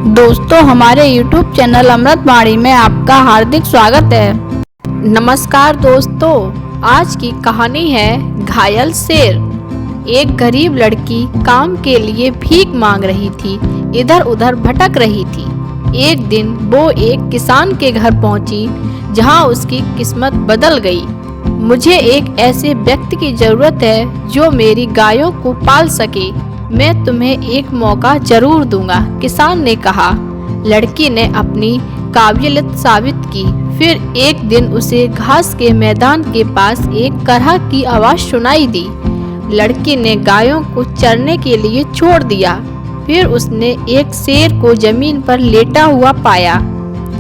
दोस्तों, हमारे YouTube channel अमृतवाणी में आपका हार्दिक स्वागत है। नमस्कार दोस्तों, आज की कहानी है घायल शेर। एक गरीब लड़की काम के लिए भीख मांग रही थी, इधर उधर भटक रही थी। एक दिन वो एक किसान के घर पहुंची, जहां उसकी किस्मत बदल गई। मुझे एक ऐसे व्यक्ति की जरूरत है जो मेरी गायों को पाल सके। मैं तुम्हें एक मौका जरूर दूंगा, किसान ने कहा। लड़की ने अपनी काबिलियत साबित की। फिर एक दिन उसे घास के मैदान के पास एक करहा की आवाज सुनाई दी। लड़की ने गायों को चरने के लिए छोड़ दिया। फिर उसने एक शेर को जमीन पर लेटा हुआ पाया।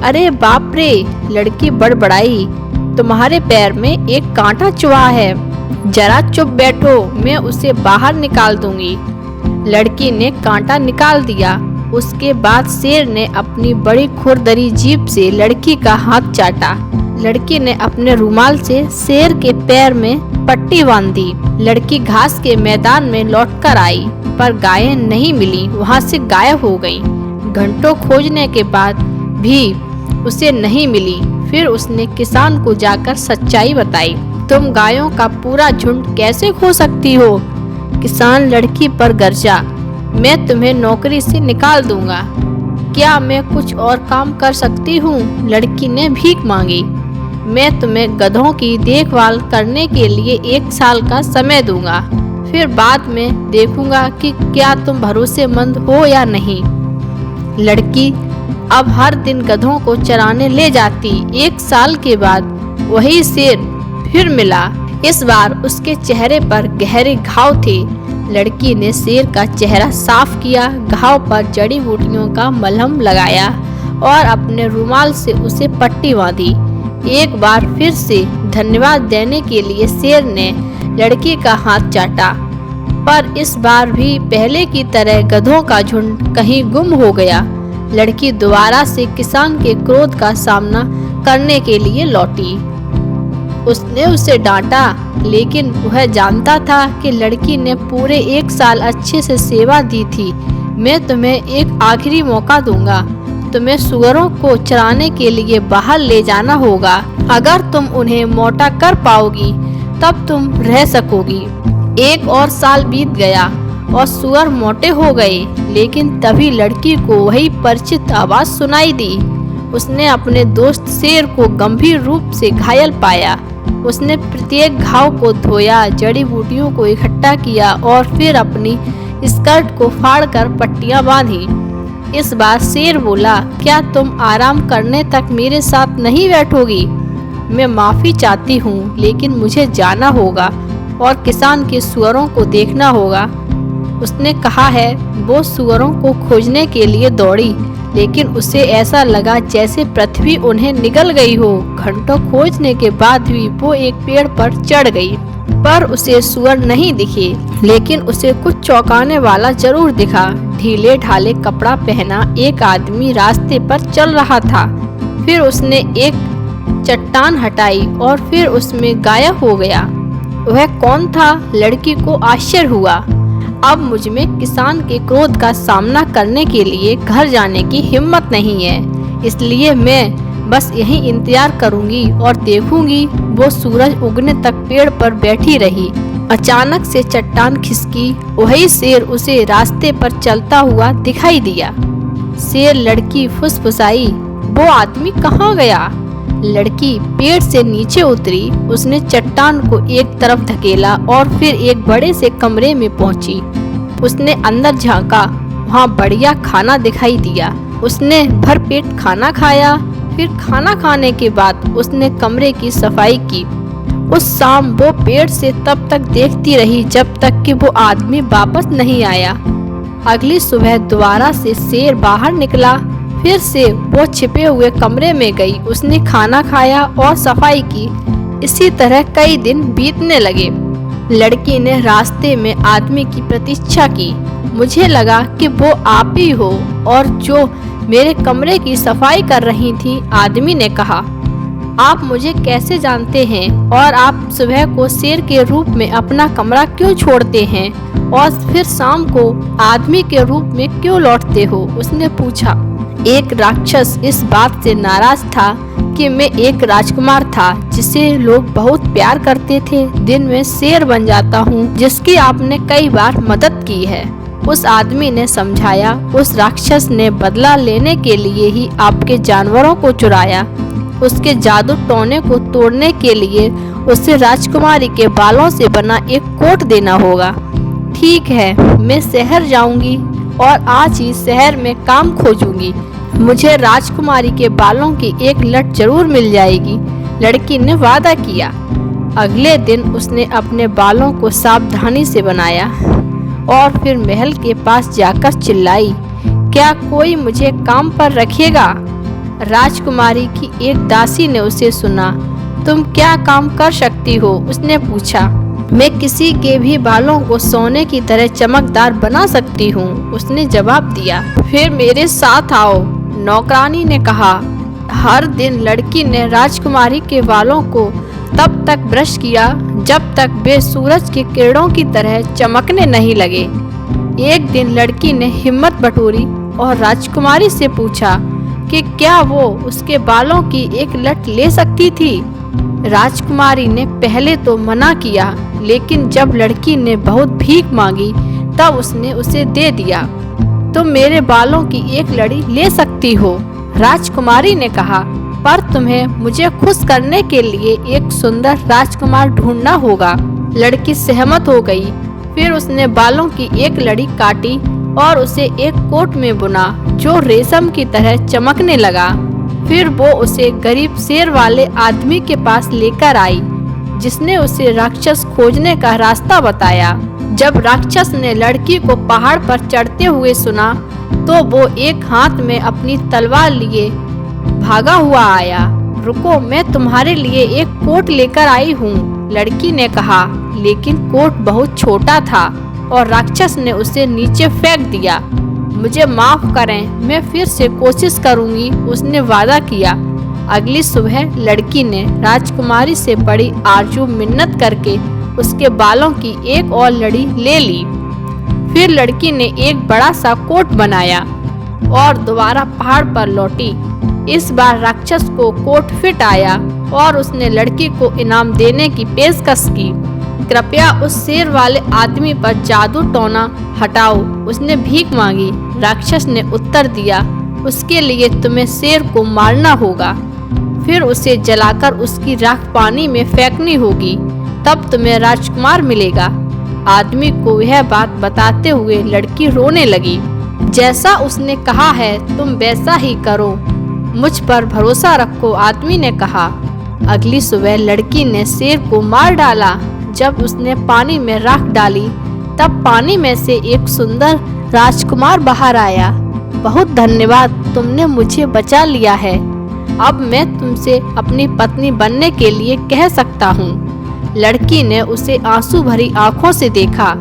अरे बाप रे, लड़की बड़बड़ाई, तुम्हारे पैर में एक कांटा चुभा है। जरा चुप बैठो, मैं उसे बाहर निकाल दूंगी। लड़की ने कांटा निकाल दिया। उसके बाद शेर ने अपनी बड़ी खुरदरी जीभ से लड़की का हाथ चाटा। लड़की ने अपने रुमाल से शेर के पैर में पट्टी बांध दी। लड़की घास के मैदान में लौटकर आई, पर गायें नहीं मिली, वहां से गायब हो गईं। घंटों खोजने के बाद भी उसे नहीं मिली। फिर उसने किसान को जाकर सच्चाई बताई। तुम गायों का पूरा झुंड कैसे खो सकती हो? किसान लड़की पर गरजा। मैं तुम्हें नौकरी से निकाल दूंगा। क्या मैं कुछ और काम कर सकती हूँ? लड़की ने भीख मांगी। मैं तुम्हें गधों की देखभाल करने के लिए 1 साल का समय दूंगा। फिर बाद में देखूंगा कि क्या तुम भरोसेमंद हो या नहीं। लड़की अब हर दिन गधों को चराने ले जाती। 1 साल के बाद वही शेर फिर मिला। इस बार उसके चेहरे पर गहरे घाव थे। लड़की ने शेर का चेहरा साफ किया, घाव पर जड़ी बूटियों का मलहम लगाया और अपने रुमाल से उसे पट्टी बांधी। एक बार फिर से धन्यवाद देने के लिए शेर ने लड़की का हाथ चाटा, पर इस बार भी पहले की तरह गधों का झुंड कहीं गुम हो गया। लड़की दोबारा से किसान के क्रोध का सामना करने के लिए लौटी। उसने उसे डांटा, लेकिन वह जानता था कि लड़की ने पूरे 1 साल अच्छे से सेवा दी थी। मैं तुम्हें एक आखिरी मौका दूंगा। तुम्हें सुअरों को चराने के लिए बाहर ले जाना होगा। अगर तुम उन्हें मोटा कर पाओगी तब तुम रह सकोगी। 1 और साल बीत गया और सुअर मोटे हो गए, लेकिन तभी लड़की को वही परिचित आवाज सुनाई दी। उसने अपने दोस्त शेर को गंभीर रूप से घायल पाया। उसने प्रत्येक घाव को धोया, जड़ी बूटियों को इकट्ठा किया और फिर अपनी स्कर्ट को फाड़कर पट्टियां बांधी। इस बार शेर बोला, क्या तुम आराम करने तक मेरे साथ नहीं बैठोगी? मैं माफी चाहती हूँ, लेकिन मुझे जाना होगा और किसान के सुअरों को देखना होगा। उसने कहा है। वो सुअरों को खोजने के लिए दौड़ी, लेकिन उसे ऐसा लगा जैसे पृथ्वी उन्हें निगल गई हो। घंटों खोजने के बाद भी वो एक पेड़ पर चढ़ गई, पर उसे सुअर नहीं दिखे। लेकिन उसे कुछ चौंकाने वाला जरूर दिखा। ढीले ढाले कपड़ा पहना एक आदमी रास्ते पर चल रहा था। फिर उसने एक चट्टान हटाई और फिर उसमें गायब हो गया। वह कौन था? लड़की को आश्चर्य हुआ। अब मुझ में किसान के क्रोध का सामना करने के लिए घर जाने की हिम्मत नहीं है, इसलिए मैं बस यहीं इंतजार करूंगी और देखूंगी। वो सूरज उगने तक पेड़ पर बैठी रही। अचानक से चट्टान खिसकी। वही शेर उसे रास्ते पर चलता हुआ दिखाई दिया। शेर लड़की फुसफुसाई, वो आदमी कहाँ गया? लड़की पेड़ से नीचे उतरी। उसने चट्टान को एक तरफ धकेला और फिर एक बड़े से कमरे में पहुंची। उसने अंदर झांका, वहां बढ़िया खाना दिखाई दिया। उसने भरपेट खाना खाया। फिर खाना खाने के बाद उसने कमरे की सफाई की। उस शाम वो पेड़ से तब तक देखती रही जब तक कि वो आदमी वापस नहीं आया। अगली सुबह दोबारा से शेर बाहर निकला। फिर से वो छिपे हुए कमरे में गई। उसने खाना खाया और सफाई की। इसी तरह कई दिन बीतने लगे। लड़की ने रास्ते में आदमी की प्रतीक्षा की। मुझे लगा कि वो आप ही हो और जो मेरे कमरे की सफाई कर रही थी, आदमी ने कहा। आप मुझे कैसे जानते हैं और आप सुबह को शेर के रूप में अपना कमरा क्यों छोड़ते हैं और फिर शाम को आदमी के रूप में क्यों लौटते हो? उसने पूछा। एक राक्षस इस बात से नाराज था कि मैं एक राजकुमार था जिसे लोग बहुत प्यार करते थे। दिन में शेर बन जाता हूँ जिसकी आपने कई बार मदद की है। उस आदमी ने समझाया। उस राक्षस ने बदला लेने के लिए ही आपके जानवरों को चुराया। उसके जादू टोने को तोड़ने के लिए उसे राजकुमारी के बालों से बना एक कोट देना होगा। ठीक है, मैं शहर जाऊंगी और आज ही शहर में काम खोजूंगी। मुझे राजकुमारी के बालों की एक लट जरूर मिल जाएगी। लड़की ने वादा किया। अगले दिन उसने अपने बालों को सावधानी से बनाया और फिर महल के पास जाकर चिल्लाई, क्या कोई मुझे काम पर रखेगा? राजकुमारी की एक दासी ने उसे सुना। तुम क्या काम कर सकती हो? उसने पूछा। मैं किसी के भी बालों को सोने की तरह चमकदार बना सकती हूँ, उसने जवाब दिया। फिर मेरे साथ आओ, नौकरानी ने कहा। हर दिन लड़की ने राजकुमारी के बालों को तब तक ब्रश किया जब तक वे सूरज की किरणों की तरह चमकने नहीं लगे। एक दिन लड़की ने हिम्मत बटोरी और राजकुमारी से पूछा कि क्या वो उसके बालों की एक लट ले सकती थी। राजकुमारी ने पहले तो मना किया, लेकिन जब लड़की ने बहुत भीख मांगी तब उसने उसे दे दिया। तुम मेरे बालों की एक लड़ी ले सकती हो, राजकुमारी ने कहा, पर तुम्हें मुझे खुश करने के लिए एक सुंदर राजकुमार ढूंढना होगा। लड़की सहमत हो गई। फिर उसने बालों की एक लड़ी काटी और उसे एक कोट में बुना जो रेशम की तरह चमकने लगा। फिर वो उसे गरीब शेर वाले आदमी के पास लेकर आई, जिसने उसे राक्षस खोजने का रास्ता बताया। जब राक्षस ने लड़की को पहाड़ पर चढ़ते हुए सुना तो वो एक हाथ में अपनी तलवार लिए भागा हुआ आया। रुको, मैं तुम्हारे लिए एक कोट लेकर आई हूँ, लड़की ने कहा, लेकिन कोट बहुत छोटा था और राक्षस ने उसे नीचे फेंक दिया। मुझे माफ करें, मैं फिर से कोशिश करूंगी, उसने वादा किया। अगली सुबह लड़की ने राजकुमारी से बड़ी आरजू मिन्नत करके उसके बालों की एक और लड़ी ले ली। फिर लड़की ने एक बड़ा सा कोट बनाया और दोबारा पहाड़ पर लौटी। इस बार राक्षस को कोट फिट आया और उसने लड़की को इनाम देने की पेशकश की। कृपया उस शेर वाले आदमी पर जादू टोना हटाओ, उसने भीख मांगी। राक्षस ने उत्तर दिया, उसके लिए तुम्हें शेर को मारना होगा, फिर उसे जलाकर उसकी राख पानी में फेंकनी होगी, तब तुम्हें राजकुमार मिलेगा। आदमी को यह बात बताते हुए लड़की रोने लगी। जैसा उसने कहा है तुम वैसा ही करो, मुझ पर भरोसा रखो, आदमी ने कहा। अगली सुबह लड़की ने शेर को मार डाला। जब उसने पानी में राख डाली तब पानी में से एक सुंदर राजकुमार बाहर आया। बहुत धन्यवाद, तुमने मुझे बचा लिया है। अब मैं तुमसे अपनी पत्नी बनने के लिए कह सकता हूँ। लड़की ने उसे आंसू भरी आंखों से देखा,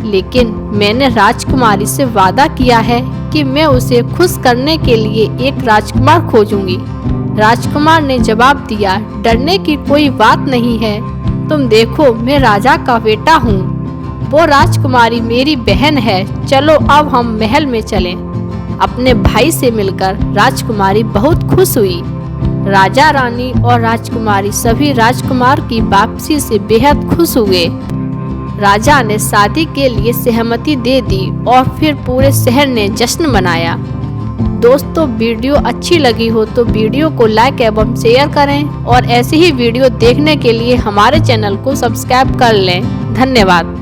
लेकिन मैंने राजकुमारी से वादा किया है कि मैं उसे खुश करने के लिए एक राजकुमार खोजूंगी। राजकुमार ने जवाब दिया, डरने की कोई बात नहीं है। तुम देखो, मैं राजा का बेटा हूँ। वो राजकुमारी मेरी बहन है। चलो अब हम महल में चलें। अपने भाई से मिलकर राजकुमारी बहुत खुश हुई। राजा, रानी और राजकुमारी सभी राजकुमार की वापसी से बेहद खुश हुए। राजा ने शादी के लिए सहमति दे दी और फिर पूरे शहर ने जश्न मनाया। दोस्तों, वीडियो अच्छी लगी हो तो वीडियो को लाइक एवं शेयर करें और ऐसे ही वीडियो देखने के लिए हमारे चैनल को सब्सक्राइब कर लें। धन्यवाद।